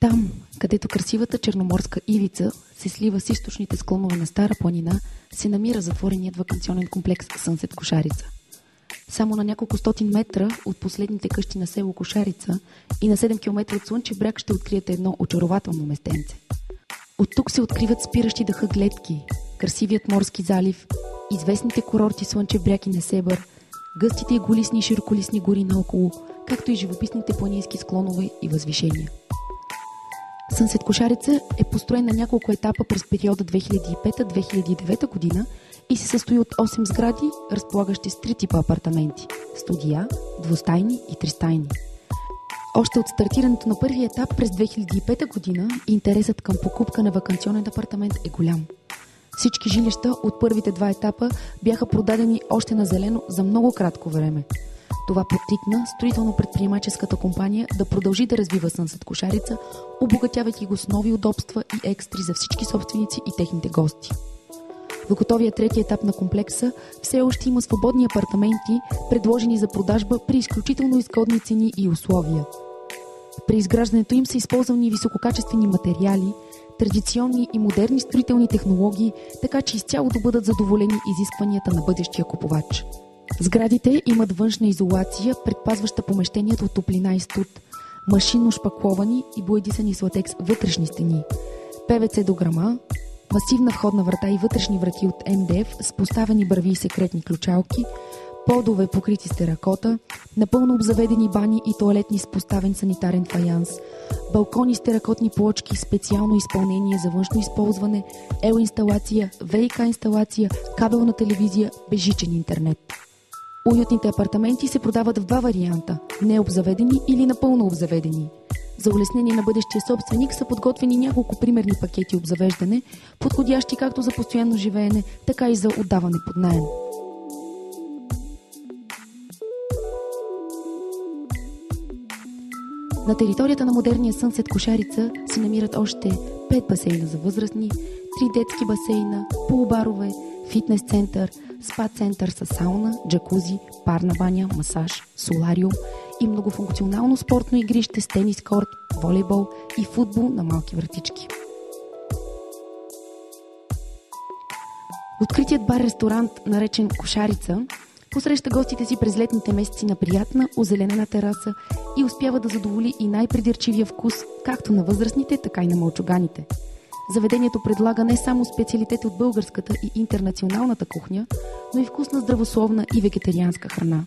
Там, където красивата черноморска ивица се слива с източните склонове на Стара планина, се намира затвореният ваканционен комплекс Сънсет Кошарица. Само на няколко стотин метра от последните къщи на село Кошарица и на 7 км от Слънчев бряг ще откриете едно очарователно местенце. От тук се откриват спиращи дъха гледки, красивият морски залив, известните курорти Слънчев бряг и Несебър, гъстите и голисни и широколисни гори наоколо, както и живописните планински склонове и възвишения. Сънсет Кошарица е построен на няколко етапа през периода 2005-2009 година и се състои от 8 сгради, разполагащи с 3 типа апартаменти – студия, двустайни и тристайни. Още от стартирането на първия етап през 2005 година интересът към покупка на ваканционен апартамент е голям. Всички жилища от първите 2 етапа бяха продадени още на зелено за много кратко време. Това подтикна строително-предприемаческата компания да продължи да развива Сънсет Кошарица, обогатявайки го с нови удобства и екстри за всички собственици и техните гости. В готовия 3-ти етап на комплекса все още има свободни апартаменти, предложени за продажба при изключително изгодни цени и условия. При изграждането им са използвани висококачествени материали, традиционни и модерни строителни технологии, така че изцяло да бъдат задоволени изискванията на бъдещия купувач. Сградите имат външна изолация, предпазваща помещението от топлина и студ, машинно шпакловани и боядисани с латекс вътрешни стени, ПВЦ дограма, масивна входна врата и вътрешни врати от МДФ с поставени бърви и секретни ключалки, подове покрити с теракота, напълно обзаведени бани и тоалетни с поставен санитарен фаянс, балкони с теракотни плочки, специално изпълнение за външно използване, ел-инсталация, ВИК инсталация, кабелна телевизия, безжичен интернет. Уютните апартаменти се продават в 2 варианта – необзаведени или напълно обзаведени. За улеснение на бъдещия собственик са подготвени няколко примерни пакети обзавеждане, подходящи както за постоянно живеене, така и за отдаване под наем. На територията на модерния Сънсет Кошарица се намират още 5 басейна за възрастни, 3 детски басейна, полубарове, фитнес център, спа център с сауна, джакузи, парна баня, масаж, солариум и многофункционално спортно игрище с тенис корт, волейбол и футбол на малки вратички. Откритият бар-ресторант, наречен Кошарица, посреща гостите си през летните месеци на приятна, озеленена тераса и успява да задоволи и най-придирчивия вкус, както на възрастните, така и на мълчуганите. Заведението предлага не само специалитети от българската и интернационалната кухня, но и вкусна здравословна и вегетарианска храна.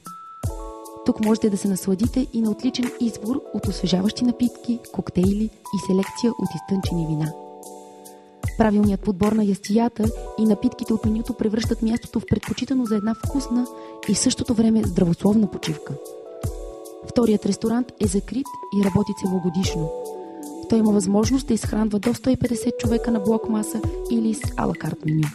Тук можете да се насладите и на отличен избор от освежаващи напитки, коктейли и селекция от изтънчени вина. Правилният подбор на ястията и напитките от менюто превръщат мястото в предпочитано за една вкусна и в същото време здравословна почивка. Вторият ресторант е закрит и работи целогодишно. Той има възможност да изхранва до 150 човека на блок маса или с алакарт меню.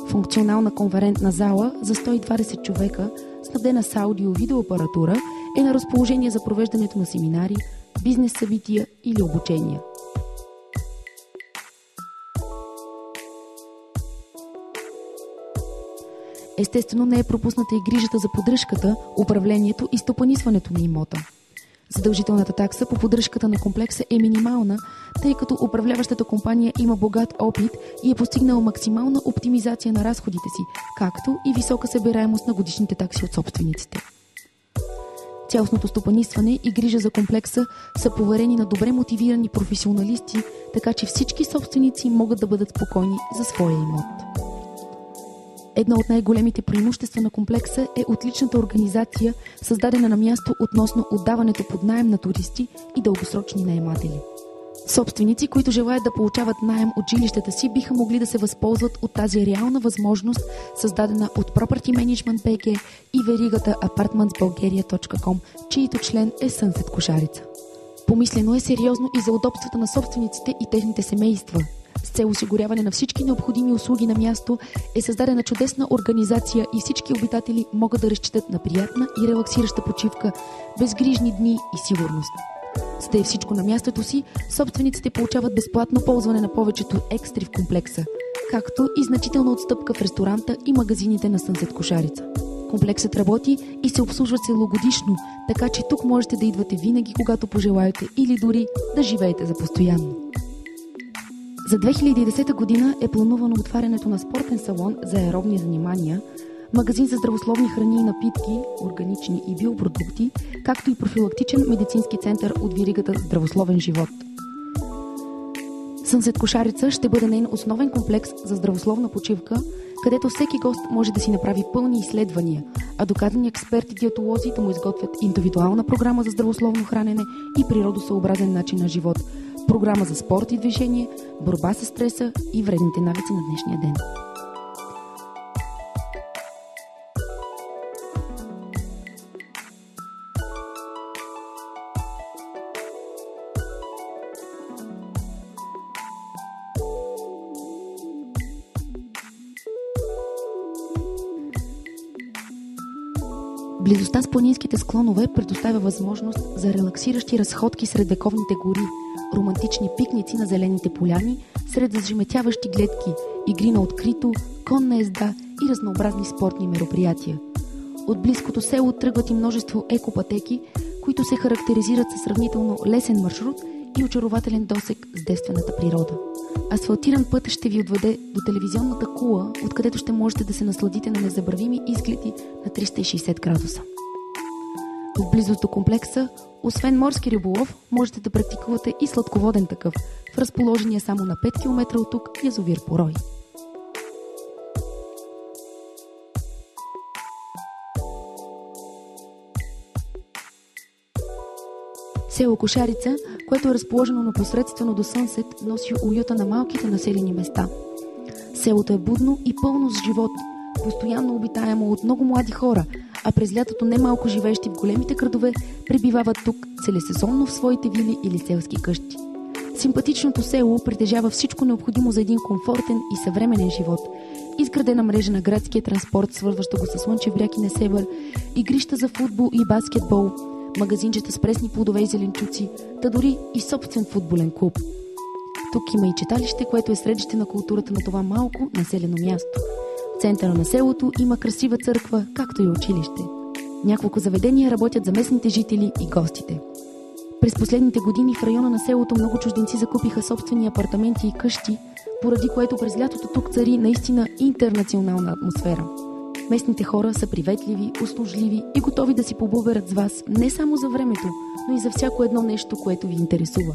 Функционална конферентна зала за 120 човека, снабдена с аудио-видеоапаратура, е на разположение за провеждането на семинари, бизнес събития или обучения. Естествено не е пропусната и грижата за поддръжката, управлението и стопанисването на имота. Задължителната такса по поддръжката на комплекса е минимална, тъй като управляващата компания има богат опит и е постигнала максимална оптимизация на разходите си, както и висока събираемост на годишните такси от собствениците. Цялостното стопанисване и грижа за комплекса са поверени на добре мотивирани професионалисти, така че всички собственици могат да бъдат спокойни за своя имот. Едно от най-големите преимущества на комплекса е отличната организация, създадена на място относно отдаването под наем на туристи и дългосрочни наематели. Собственици, които желаят да получават наем от жилищата си, биха могли да се възползват от тази реална възможност, създадена от Property Management BG и веригата apartmentsbulgaria.com, чието член е Сънсет Кошарица. Помислено е сериозно и за удобствата на собствениците и техните семейства. С цел осигуряване на всички необходими услуги на място е създадена чудесна организация и всички обитатели могат да разчитат на приятна и релаксираща почивка, безгрижни дни и сигурност. За да е всичко на мястото си, собствениците получават безплатно ползване на повечето екстри в комплекса, както и значителна отстъпка в ресторанта и магазините на Сънсет Кошарица. Комплексът работи и се обслужва целогодишно, така че тук можете да идвате винаги, когато пожелаете, или дори да живеете за постоянно. За 2010 година е планувано отварянето на спортен салон за аеробни занимания, магазин за здравословни храни и напитки, органични и биопродукти, както и профилактичен медицински център от веригата Здравословен живот. Сънсет Кошарица ще бъде нейн основен комплекс за здравословна почивка, където всеки гост може да си направи пълни изследвания, а доказани експерти диетолози да му изготвят индивидуална програма за здравословно хранене и природосъобразен начин на живот, програма за спорт и движение, борба с стреса и вредните навици на днешния ден. Близостта с планинските склонове предоставя възможност за релаксиращи разходки сред вековните гори, романтични пикници на зелените поляни, сред зажеметяващи гледки, игри на открито, конна езда и разнообразни спортни мероприятия. От близкото село тръгват и множество екопътеки, които се характеризират със сравнително лесен маршрут и очарователен досег с девствената природа. Асфалтиран път ще ви отведе до телевизионната кула, откъдето ще можете да се насладите на незабравими изгледи на 360 градуса. В близост до комплекса, освен морски риболов, можете да практикувате и сладководен такъв, в разположения само на 5 км от тук язовир Порой. Село Кошарица, което е разположено непосредствено до Сънсет, носи уюта на малките населени места. Селото е будно и пълно с живот, постоянно обитаемо от много млади хора, а през лятото немалко живеещи в големите градове пребивават тук целесезонно в своите вили или селски къщи. Симпатичното село притежава всичко необходимо за един комфортен и съвременен живот. Изградена мрежа на градския транспорт, свързваща го с Слънчев бряг и Несебър, игрища за футбол и баскетбол, магазинчета с пресни плодове и зеленчуци, та дори и собствен футболен клуб. Тук има и читалище, което е средище на културата на това малко населено място. В центъра на селото има красива църква, както и училище. Няколко заведения работят за местните жители и гостите. През последните години в района на селото много чужденци закупиха собствени апартаменти и къщи, поради което през лятото тук цари наистина интернационална атмосфера. Местните хора са приветливи, услужливи и готови да си побълверят с вас не само за времето, но и за всяко едно нещо, което ви интересува.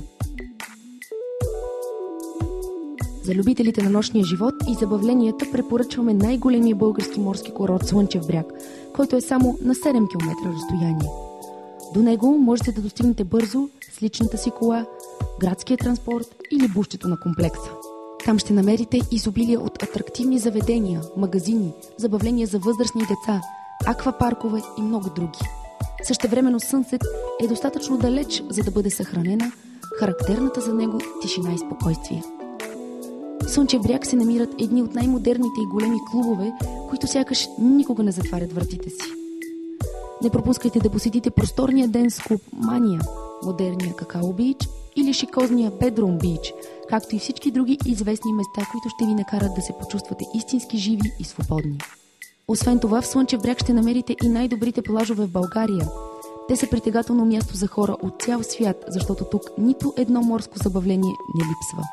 За любителите на нощния живот и забавленията препоръчваме най-големия български морски курорт Слънчев бряг, който е само на 7 км разстояние. До него можете да достигнете бързо с личната си кола, градския транспорт или бусчето на комплекса. Там ще намерите изобилие от атрактивни заведения, магазини, забавления за възрастни деца, аквапаркове и много други. Същевременно Сънсет е достатъчно далеч, за да бъде съхранена характерната за него тишина и спокойствие. В Слънчев бряг се намират едни от най-модерните и големи клубове, които сякаш никога не затварят вратите си. Не пропускайте да посетите просторния денс клуб Мания, модерния Какао Бич или шикозния Bedroom Beach, както и всички други известни места, които ще ви накарат да се почувствате истински живи и свободни. Освен това, в Слънчев бряг ще намерите и най-добрите плажове в България. Те са притегателно място за хора от цял свят, защото тук нито едно морско забавление не липсва.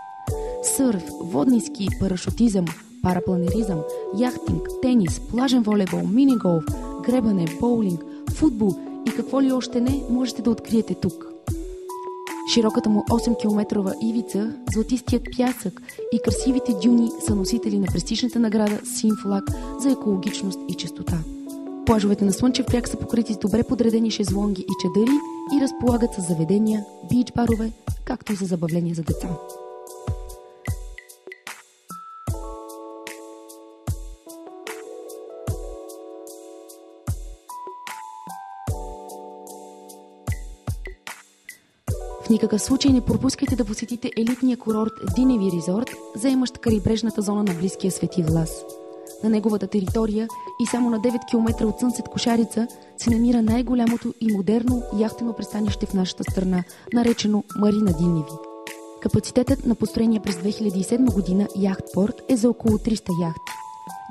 Сърф, водни ски, парашутизъм, парапланеризъм, яхтинг, тенис, плажен волейбол, мини-голф, гребане, боулинг, футбол и какво ли още не можете да откриете тук. Широката му 8-километрова ивица, златистият пясък и красивите дюни са носители на престижната награда Син флаг за екологичност и чистота. Плажовете на Слънчев бряг са покрити с добре подредени шезлонги и чадъри и разполагат с заведения, бич-барове, както и за забавления за деца. В никакъв случай не пропускайте да посетите елитния курорт Диневи резорт, заемащ крайбрежната зона на близкия Свети Влас. На неговата територия и само на 9 км от Сънсет Кошарица се намира най-голямото и модерно яхтено пристанище в нашата страна, наречено Марина Диневи. Капацитетът на построения през 2007 година яхтпорт е за около 300 яхти,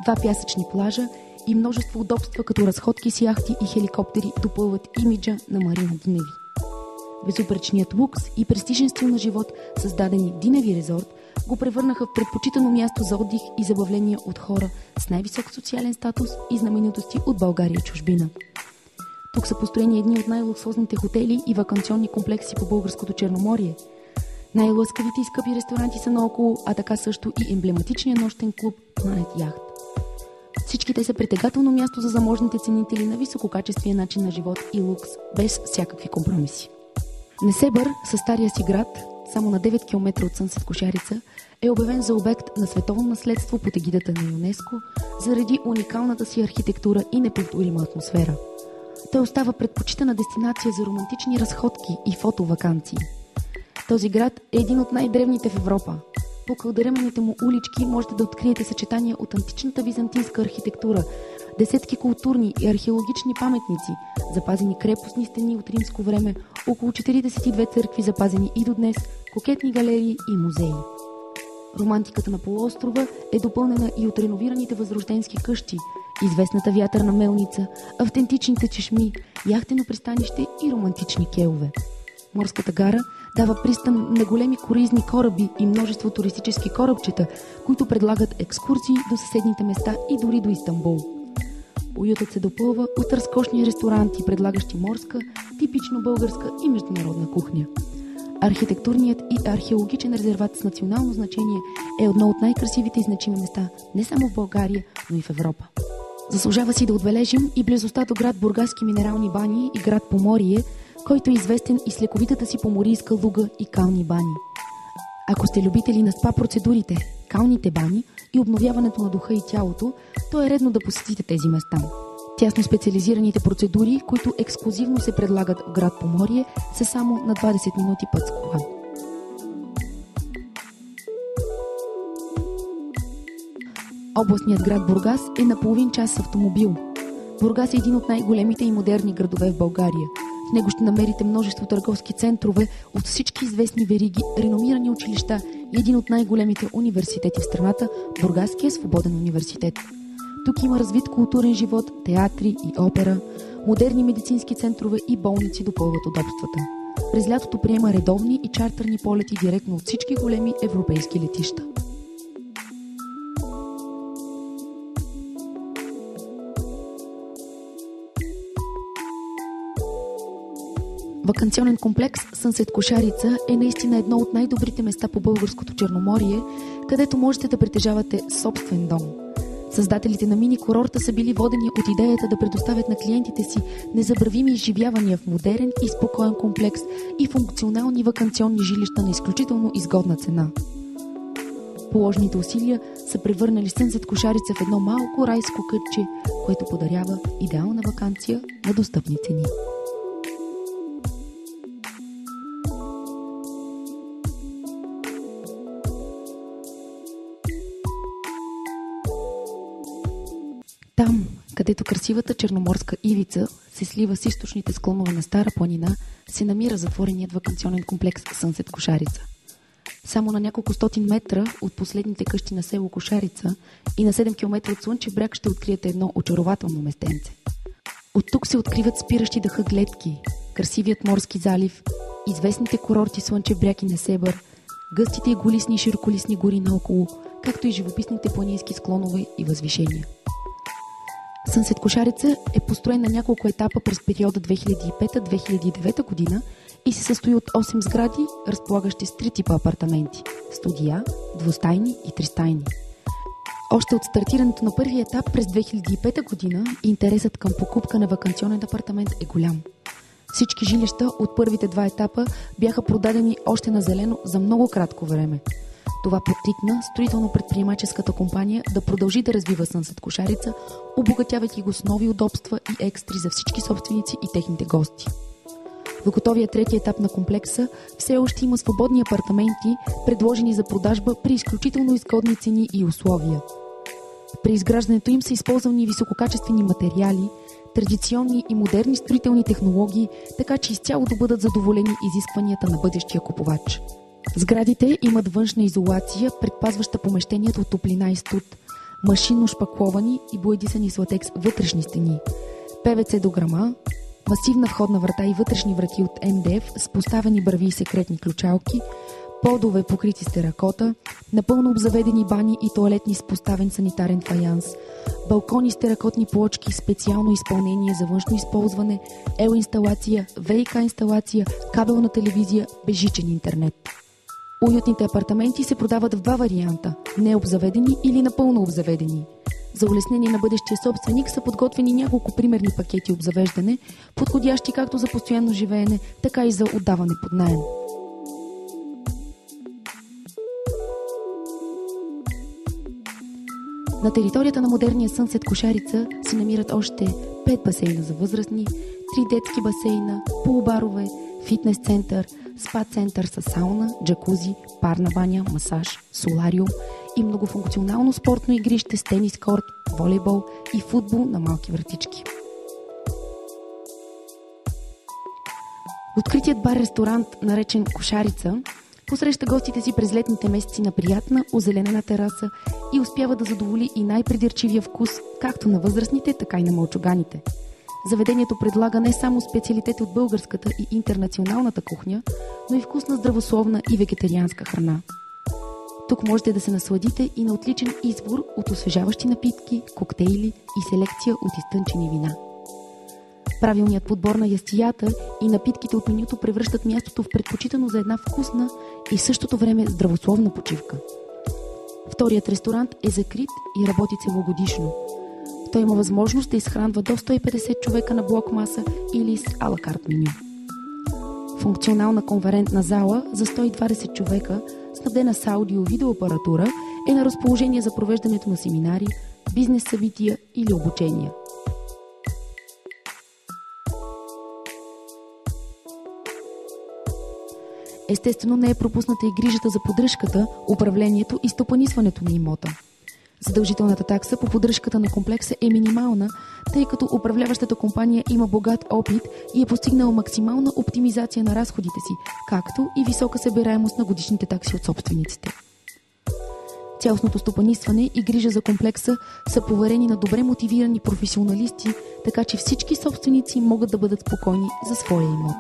2 пясъчни плажа и множество удобства, като разходки с яхти и хеликоптери, допълват имиджа на Марина Диневи. Безупречният лукс и престижен стил на живот, създадени в Диневи резорт, го превърнаха в предпочитано място за отдих и забавление от хора с най-висок социален статус и знаменитости от България и чужбина. Тук са построени едни от най-луксозните хотели и ваканционни комплекси по българското Черноморие. Най-лъскавите и скъпи ресторанти са наоколо, а така също и емблематичният нощен клуб Planet Yacht. Всички те са притегателно място за заможните ценители на висококачествения начин на живот и лукс, без всякакви компромиси. Несебър, със стария си град, само на 9 км от Сънсет Кошарица, е обявен за обект на световно наследство под егидата на ЮНЕСКО заради уникалната си архитектура и неповторима атмосфера. Той остава предпочитана дестинация за романтични разходки и фотоваканции. Този град е един от най-древните в Европа. По кълдърмените му улички можете да откриете съчетания от античната византийска архитектура, десетки културни и археологични паметници, запазени крепостни стени от римско време, около 42 църкви запазени и до днес, кокетни галерии и музеи. Романтиката на полуострова е допълнена и от реновираните възрожденски къщи, известната вятърна мелница, автентичните чешми, яхтено пристанище и романтични кейове. Морската гара дава пристан на големи круизни кораби и множество туристически корабчета, които предлагат екскурзии до съседните места и дори до Истанбул. Уютът се допълва от разкошни ресторанти, предлагащи морска, типично българска и международна кухня. Архитектурният и археологичен резерват с национално значение е едно от най-красивите и значими места не само в България, но и в Европа. Заслужава си да отбележим и близостта до град Бургаски минерални бани и град Поморие, който е известен и с лековитата си поморийска луга и кални бани. Ако сте любители на спа процедурите, калните бани и обновяването на духа и тялото, то е редно да посетите тези места. Тясно специализираните процедури, които ексклузивно се предлагат в град Поморие, са само на 20 минути път с кола. Областният град Бургас е на половин час с автомобил. Бургас е един от най-големите и модерни градове в България. В него ще намерите множество търговски центрове от всички известни вериги, реномирани училища и един от най-големите университети в страната – Бургаския свободен университет. Тук има развит културен живот, театри и опера, модерни медицински центрове и болници допълват удобствата. През лятото приема редовни и чартърни полети директно от всички големи европейски летища. Ваканционен комплекс Сънсет Кошарица е наистина едно от най-добрите места по българското Черноморие, където можете да притежавате собствен дом. Създателите на мини-курорта са били водени от идеята да предоставят на клиентите си незабравими изживявания в модерен и спокоен комплекс и функционални ваканционни жилища на изключително изгодна цена. Положените усилия са превърнали Сънсет Кошарица в едно малко райско кътче, което подарява идеална ваканция на достъпни цени. Там, където красивата черноморска ивица се слива с източните склонове на Стара планина, се намира затвореният ваканционен комплекс Сънсет Кошарица. Само на няколко стотин метра от последните къщи на село Кошарица и на 7 км от Слънчев бряг ще откриете едно очарователно местенце. От тук се откриват спиращи дъха гледки, красивият морски залив, известните курорти Слънчев бряг и Несебър, гъстите и голисни и широколисни гори наоколо, както и живописните планински склонове и възвишения. Сънсет Кошарица е построен на няколко етапа през периода 2005-2009 година и се състои от 8 сгради, разполагащи с 3 типа апартаменти – студия, двустайни и тристайни. Още от стартирането на първия етап през 2005 година интересът към покупка на ваканционен апартамент е голям. Всички жилища от първите 2 етапа бяха продадени още на зелено за много кратко време. Това подтикна строително-предприемаческата компания да продължи да развива Сънсет Кошарица, обогатявайки го с нови удобства и екстри за всички собственици и техните гости. В готовия 3-ти етап на комплекса все още има свободни апартаменти, предложени за продажба при изключително изгодни цени и условия. При изграждането им са използвани висококачествени материали, традиционни и модерни строителни технологии, така че изцяло да бъдат задоволени изискванията на бъдещия купувач. Сградите имат външна изолация, предпазваща помещението от топлина и студ. машинно шпакловани и боядисани с латекс вътрешни стени, ПВЦ дограма, масивна входна врата и вътрешни врати от МДФ с поставени бърви и секретни ключалки, подове покрити с теракота, напълно обзаведени бани и тоалетни с поставен санитарен фаянс, балкони с теракотни плочки, специално изпълнение за външно използване, ел-инсталация, ВИК инсталация, кабелна телевизия, безжичен интернет. Уютните апартаменти се продават в два варианта – необзаведени или напълно обзаведени. За улеснение на бъдещия собственик са подготвени няколко примерни пакети обзавеждане, подходящи както за постоянно живеене, така и за отдаване под наем. На територията на модерния Сънсет Кошарица се намират още 5 басейна за възрастни, 3 детски басейна, полубарове, фитнес център, спа център с сауна, джакузи, парна баня, масаж, солариум и многофункционално спортно игрище с тенис корт, волейбол и футбол на малки вратички. Откритият бар-ресторант, наречен Кошарица, посреща гостите си през летните месеци на приятна, озеленена тераса и успява да задоволи и най-придирчивия вкус, както на възрастните, така и на мълчуганите. Заведението предлага не само специалитети от българската и интернационалната кухня, но и вкусна здравословна и вегетарианска храна. Тук можете да се насладите и на отличен избор от освежаващи напитки, коктейли и селекция от изтънчени вина. Правилният подбор на ястията и напитките от менюто превръщат мястото в предпочитано за една вкусна и в същото време здравословна почивка. Вторият ресторант е закрит и работи целогодишно. Той има възможност да изхранва до 150 човека на блок маса или с алакарт меню. Функционална конферентна зала за 120 човека, снабдена с аудио-видеоапаратура, е на разположение за провеждането на семинари, бизнес събития или обучения. Естествено не е пропусната и грижата за поддръжката, управлението и стопанисването на имота. Задължителната такса по поддръжката на комплекса е минимална, тъй като управляващата компания има богат опит и е постигнала максимална оптимизация на разходите си, както и висока събираемост на годишните такси от собствениците. Цялостното стопанисване и грижа за комплекса са поверени на добре мотивирани професионалисти, така че всички собственици могат да бъдат спокойни за своя имот.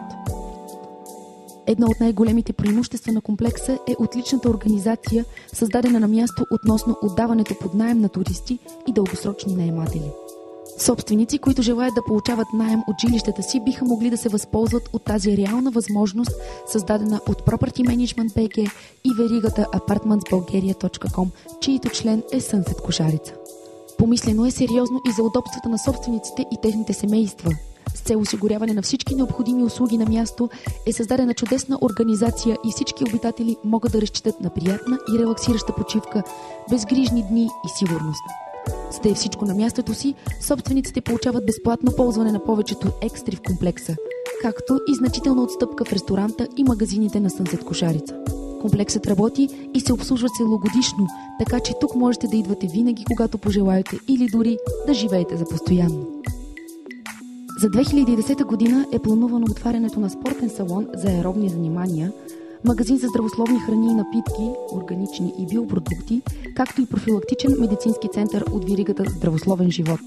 Едно от най-големите преимущества на комплекса е отличната организация, създадена на място относно отдаването под наем на туристи и дългосрочни наематели. Собственици, които желаят да получават наем от жилищата си, биха могли да се възползват от тази реална възможност, създадена от Property Management BG и веригата apartmentsbulgaria.com, чието член е Сънсет Кошарица. Помислено е сериозно и за удобствата на собствениците и техните семейства. С цел осигуряване на всички необходими услуги на място е създадена чудесна организация и всички обитатели могат да разчитат на приятна и релаксираща почивка, безгрижни дни и сигурност. За да е всичко на мястото си, собствениците получават безплатно ползване на повечето екстри в комплекса, както и значителна отстъпка в ресторанта и магазините на Сънсет Кошарица. Комплексът работи и се обслужва целогодишно, така че тук можете да идвате винаги, когато пожелаете, или дори да живеете за постоянно. За 2010 година е планувано отварянето на спортен салон за аеробни занимания, магазин за здравословни храни и напитки, органични и биопродукти, както и профилактичен медицински център от веригата Здравословен живот.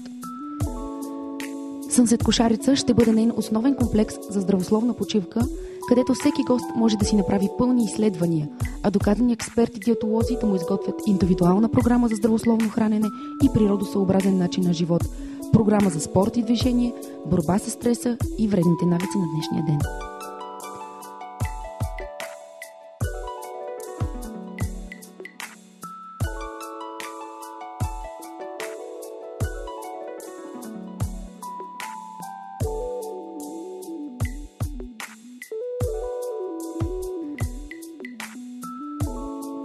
Сънсет Кошарица ще бъде нейн основен комплекс за здравословна почивка, където всеки гост може да си направи пълни изследвания, а докарани експерти диетолози да му изготвят индивидуална програма за здравословно хранене и природосъобразен начин на живот, програма за спорт и движение, борба с стреса и вредните навици на днешния ден.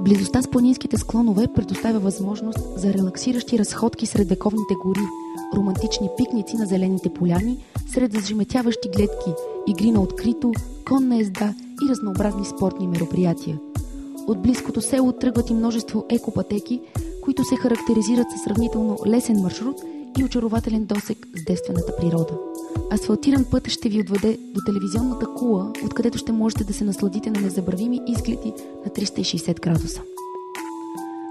Близостта с планинските склонове предоставя възможност за релаксиращи разходки сред вековните гори, романтични пикници на зелените поляни, сред зажеметяващи гледки, игри на открито, конна езда и разнообразни спортни мероприятия. От близкото село тръгват и множество екопътеки, които се характеризират със сравнително лесен маршрут и очарователен досег с девствената природа. Асфалтиран път ще ви отведе до телевизионната кула, откъдето ще можете да се насладите на незабравими изгледи на 360 градуса.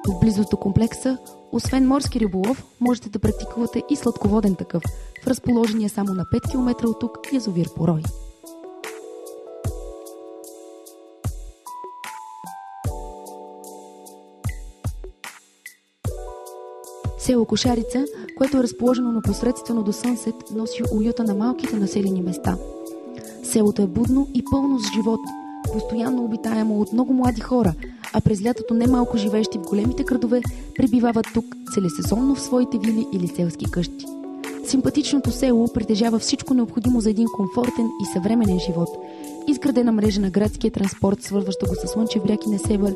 В близост до комплекса Освен морски риболов, можете да практикувате и сладководен такъв в разположения само на 5 км от тук язовир Порой. Село Кошарица, което е разположено непосредствено до Сънсет, носи уюта на малките населени места. Селото е будно и пълно с живот, постоянно обитаемо от много млади хора, а през лятото немалко живеещи в големите градове пребивават тук целесезонно в своите вили или селски къщи. Симпатичното село притежава всичко необходимо за един комфортен и съвременен живот. Изградена мрежа на градския транспорт, свързваща го с Слънчев бряг и Несебър,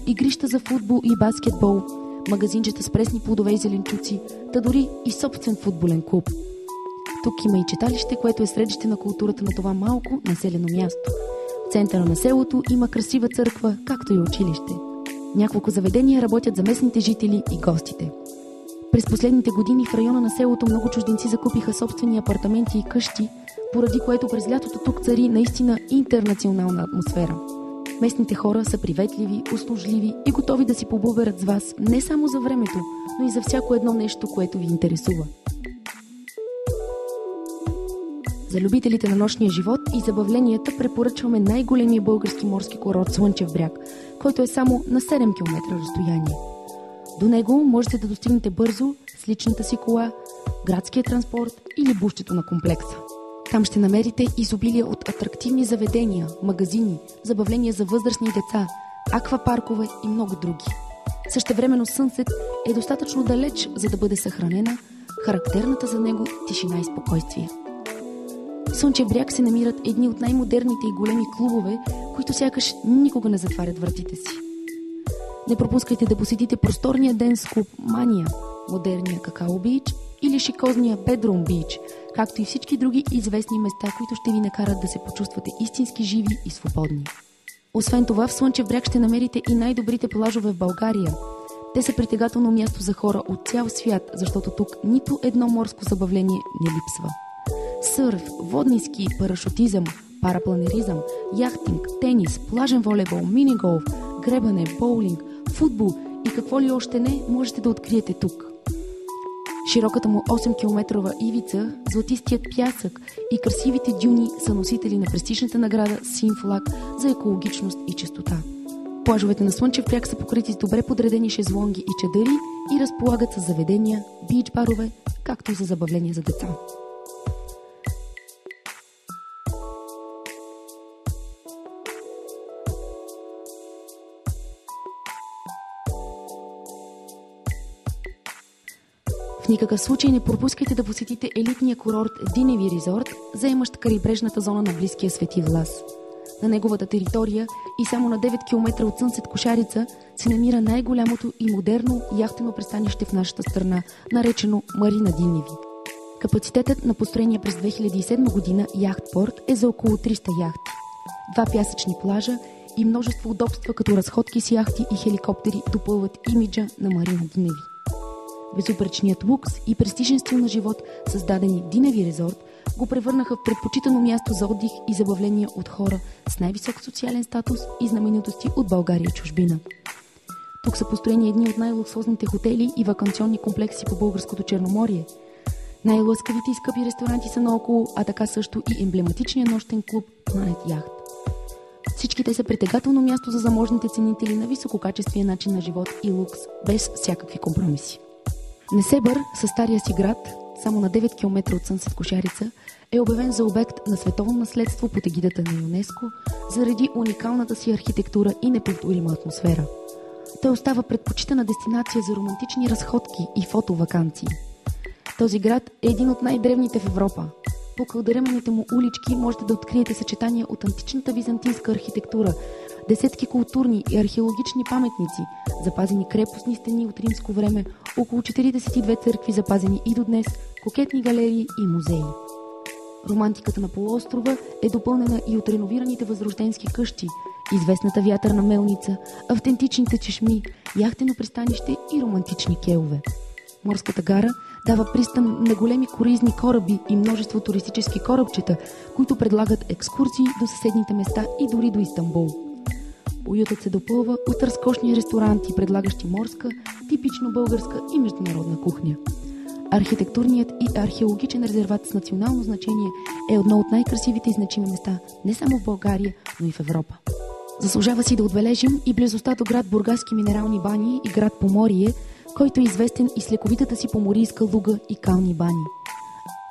игрища за футбол и баскетбол, магазинчета с пресни плодове и зеленчуци, та дори и собствен футболен клуб. Тук има и читалище, което е средище на културата на това малко населено място. В центъра на селото има красива църква, както и училище. Няколко заведения работят за местните жители и гостите. През последните години в района на селото много чужденци закупиха собствени апартаменти и къщи, поради което през лятото тук цари наистина интернационална атмосфера. Местните хора са приветливи, услужливи и готови да си побълверят с вас не само за времето, но и за всяко едно нещо, което ви интересува. За любителите на нощния живот и забавленията препоръчваме най-големия български морски курорт Слънчев бряг, който е само на 7 км разстояние. До него можете да достигнете бързо с личната си кола, градския транспорт или бусчето на комплекса. Там ще намерите изобилие от атрактивни заведения, магазини, забавления за възрастни деца, аквапаркове и много други. Същевременно Сънсет е достатъчно далеч, за да бъде съхранена характерната за него тишина и спокойствие. В Слънчев бряг се намират едни от най-модерните и големи клубове, които сякаш никога не затварят вратите си. Не пропускайте да посетите просторния денс клуб Мания, модерния Какао Бич или шикозния Bedroom Beach, както и всички други известни места, които ще ви накарат да се почувствате истински живи и свободни. Освен това, в Слънчев бряг ще намерите и най-добрите плажове в България. Те са притегателно място за хора от цял свят, защото тук нито едно морско забавление не липсва. Сърф, водни ски, парашутизъм, парапланеризъм, яхтинг, тенис, плажен волейбол, мини-голф, гребане, боулинг, футбол и какво ли още не можете да откриете тук. Широката му 8-километрова ивица, златистият пясък и красивите дюни са носители на престижната награда Син флаг за екологичност и чистота. Плажовете на Слънчев бряг са покрити с добре подредени шезлонги и чадъри и разполагат с заведения, бич-барове, както и за забавления за деца. В никакъв случай не пропускайте да посетите елитния курорт Диневи резорт, заемащ крайбрежната зона на близкия Свети Влас. На неговата територия и само на 9 км от Сънсет Кошарица се намира най-голямото и модерно яхтено пристанище в нашата страна, наречено Марина Диневи. Капацитетът на построения през 2007 година яхтпорт е за около 300 яхти. 2 пясъчни плажа и множество удобства като разходки с яхти и хеликоптери допълват имиджа на Марина Диневи. Безупречният лукс и престижен стил на живот, създадени в Диневи резорт, го превърнаха в предпочитано място за отдих и забавления от хора с най-висок социален статус и знаменитости от България и чужбина. Тук са построени едни от най-луксозните хотели и ваканционни комплекси по българското Черноморие. Най-лъскавите и скъпи ресторанти са наоколо, а така също и емблематичният нощен клуб Planet Yacht. Всички те са притегателно място за заможните ценители на висококачествен начин на живот и лукс, без всякакви компромиси. Несебър, със стария си град, само на 9 км от Сънсет Кошарица, е обявен за обект на световно наследство под егидата на ЮНЕСКО заради уникалната си архитектура и неповторима атмосфера. Той остава предпочитана дестинация за романтични разходки и фотоваканции. Този град е един от най-древните в Европа. По кълдърмените му улички можете да откриете съчетания от античната византийска архитектура, десетки културни и археологични паметници, запазени крепостни стени от римско време, около 42 църкви запазени и до днес, кокетни галерии и музеи. Романтиката на полуострова е допълнена и от реновираните възрожденски къщи, известната вятърна мелница, автентичните чешми, яхтено пристанище и романтични кейове. Морската гара дава пристан на големи круизни кораби и множество туристически корабчета, които предлагат екскурзии до съседните места и дори до Истанбул. Уютът се допълва от разкошни ресторанти, предлагащи морска, типично българска и международна кухня. Архитектурният и археологичен резерват с национално значение е едно от най-красивите и значими места не само в България, но и в Европа. Заслужава си да отбележим и близостта до град Бургаски минерални бани и град Поморие, който е известен и с лековитата си поморийска луга и кални бани.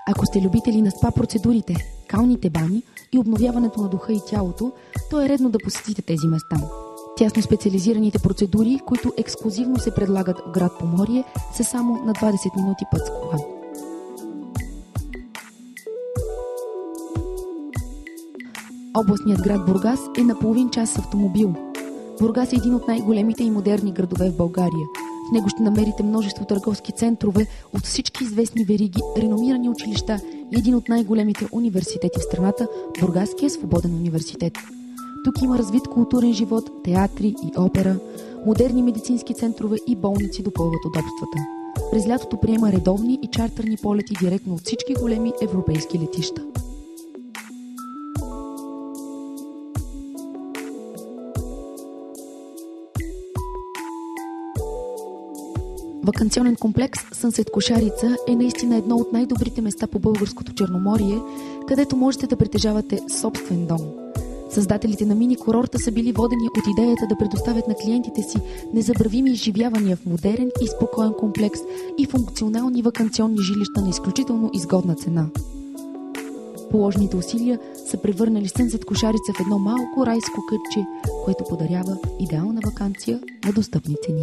Ако сте любители на спа процедурите, калните бани и обновяването на духа и тялото, то е редно да посетите тези места. Тясно специализираните процедури, които ексклузивно се предлагат в град Поморие, са само на 20 минути път с кола. Областният град Бургас е на половин час с автомобил. Бургас е един от най-големите и модерни градове в България. В него ще намерите множество търговски центрове от всички известни вериги, реномирани училища и един от най-големите университети в страната – Бургаския свободен университет. Тук има развит културен живот, театри и опера, модерни медицински центрове и болници допълват удобствата. През лятото приема редовни и чартърни полети директно от всички големи европейски летища. Ваканционен комплекс Сънсет Кошарица е наистина едно от най-добрите места по българското Черноморие, където можете да притежавате собствен дом. Създателите на мини-курорта са били водени от идеята да предоставят на клиентите си незабравими изживявания в модерен и спокоен комплекс и функционални ваканционни жилища на изключително изгодна цена. Положените усилия са превърнали Сънсет Кошарица в едно малко райско кътче, което подарява идеална ваканция на достъпни цени.